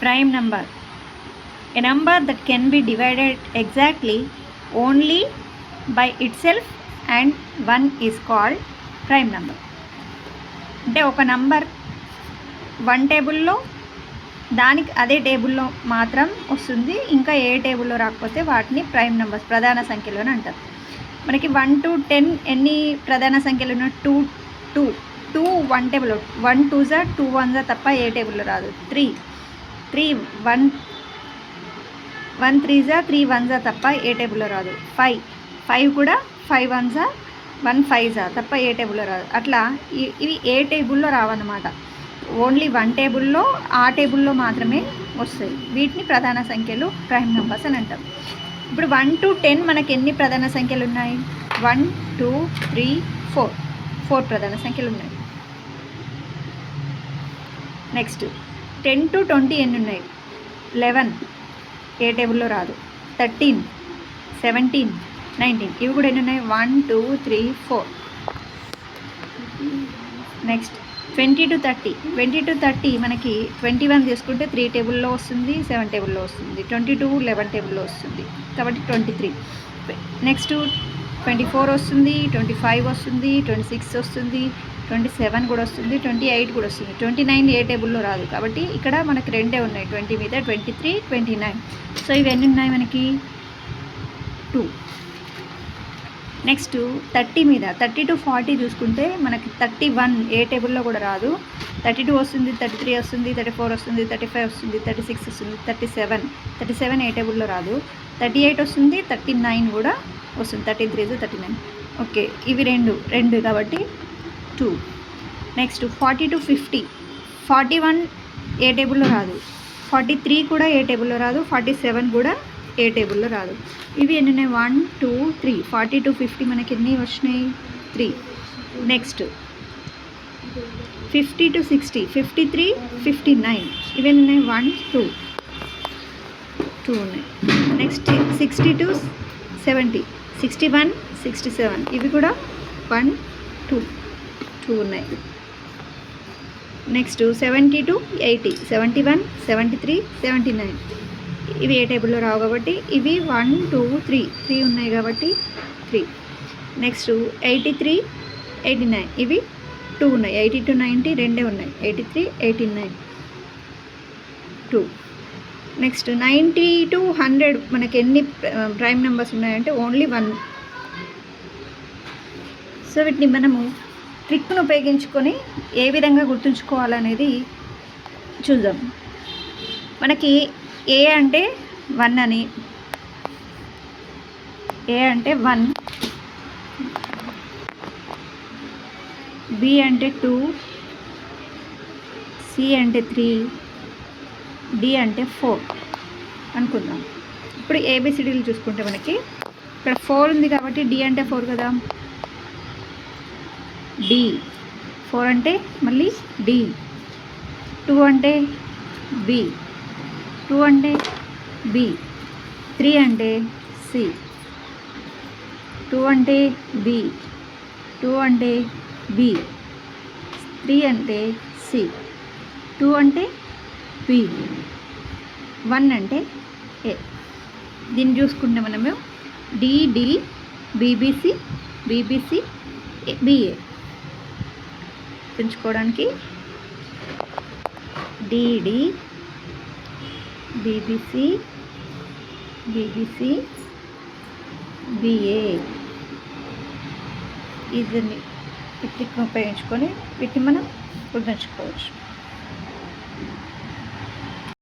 prime number. A number that can be divided exactly only by itself and 1 is called prime number. అంటే ఒక number 1 టేబుల్లో దానికి అదే టేబుల్లో మాత్రం వస్తుంది, ఇంకా ఏ టేబుల్లో రాకపోతే వాటిని ప్రైమ్ నెంబర్స్ ప్రధాన సంఖ్యలు అని అంటారు. మనకి 1 to 10 ఎన్ని ప్రధాన సంఖ్యలు ఉన్నాయి? 2 1 టేబుల్లో 1 2s 2 1s తప్ప ఏ టేబుల్లో రాదు. 3 1 3s 3 1s తప్ప ఏ టేబుల్లో రాదు. 5 కూడా 5 1s 1 5s తప్ప ఏ టేబుల్లో రాదు. అట్లా ఇవి ఏ టేబుల్లో రావన్నమాట. ఓన్లీ 1 టేబుల్లో ఆ టేబుల్లో మాత్రమే వస్తాయి. వీటిని ప్రధాన సంఖ్యలు ప్రైమ్ నెంబర్స్ అని అంటాం. ఇప్పుడు 1 to 10 మనకి ఎన్ని ప్రధాన సంఖ్యలు ఉన్నాయి? 1 2 3 4 ప్రధాన సంఖ్యలు ఉన్నాయి. నెక్స్ట్ 10 to 20 ఎన్ని ఉన్నాయి? 11 ఏ టేబుల్లో రాదు. 13 17 19 ఇవి కూడా ఎన్ని ఉన్నాయి? 1 2 3 4. నెక్స్ట్ 20 to 30 మనకి 21 తీసుకుంటే 3 టేబుల్లో వస్తుంది, 7 టేబుల్లో వస్తుంది. 22 11 టేబుల్లో వస్తుంది కాబట్టి 23. నెక్స్ట్ 24 వస్తుంది, 25 వస్తుంది, 26 వస్తుంది, 27 కూడా వస్తుంది, 28 కూడా వస్తుంది. 29 ఏ టేబుల్లో రాదు కాబట్టి ఇక్కడ మనకి రెండే ఉన్నాయి. 20 మీద 23 29. సో ఇవి ఎన్ని ఉన్నాయి మనకి? 2. నెక్స్ట్ 30 మీద 30 to 40 చూసుకుంటే మనకి 31 ఏ టేబుల్లో కూడా రాదు. 32 వస్తుంది, 33 వస్తుంది, 34 వస్తుంది, 35 వస్తుంది, 36 వస్తుంది, 37 ఏ టేబుల్లో రాదు. 38 వస్తుంది, 39 కూడా వస్తుంది, 33 39. ఓకే, ఇవి రెండు కాబట్టి 2. నెక్స్ట్ 40 to 50 41 ఏ టేబుల్లో రాదు. 43 కూడా ఏ టేబుల్లో రాదు. 47 కూడా ఏ టేబుల్లో రాదు. ఇవి ఎన్ని ఉన్నాయి? 1 2 3. 40 to 50 మనకి ఎన్ని వచ్చినాయి? 3. నెక్స్ట్ 50 to 60 53 59 ఇవి ఎన్ని ఉన్నాయి? 1 2 ఉన్నాయి. నెక్స్ట్ 60 to 70 61 67 ఇవి కూడా 1 2 ఉన్నాయి. నెక్స్ట్ 70 to 80 71 73 79 ఇవి ఏ టేబుల్లో రావు కాబట్టి ఇవి 1 2 3 ఉన్నాయి కాబట్టి 3. నెక్స్ట్ 83 89 ఇవి 2 ఉన్నాయి. 80 to 90 రెండే ఉన్నాయి. 83 89 2. నెక్స్ట్ 90 to 100 మనకి ఎన్ని ప్రైమ్ నెంబర్స్ ఉన్నాయంటే ఓన్లీ 1. సో వీటిని మనము ట్రిక్ను ఉపయోగించుకొని ఏ విధంగా గుర్తుంచుకోవాలనేది చూద్దాం. మనకి ఏ అంటే 1 అని, ఏ అంటే 1, బి అంటే 2, సి అంటే 3, డి అంటే 4 అనుకుందాం. ఇప్పుడు ఏబిసిడీలు చూసుకుంటే మనకి ఇక్కడ 4 ఉంది కాబట్టి డి అంటే 4 కదా. డి 4 అంటే మళ్ళీ డి, 2 అంటే బి, 2 అంటే బి, 3 అంటే సి, 2 అంటే బి, 2 అంటే బి, 3 అంటే సి, 2 అంటే బి, 1 అంటే ఏ. దీన్ని చూసుకుంటే మనము డిడి బీబీసీ బీబీసీ బిఏ పెంచుకోవడానికి డిడి బీబీసీ బిఏ ఇది ట్రిక్ను ఉపయోగించుకొని వీటిని మనం గుర్తుంచుకోవచ్చు.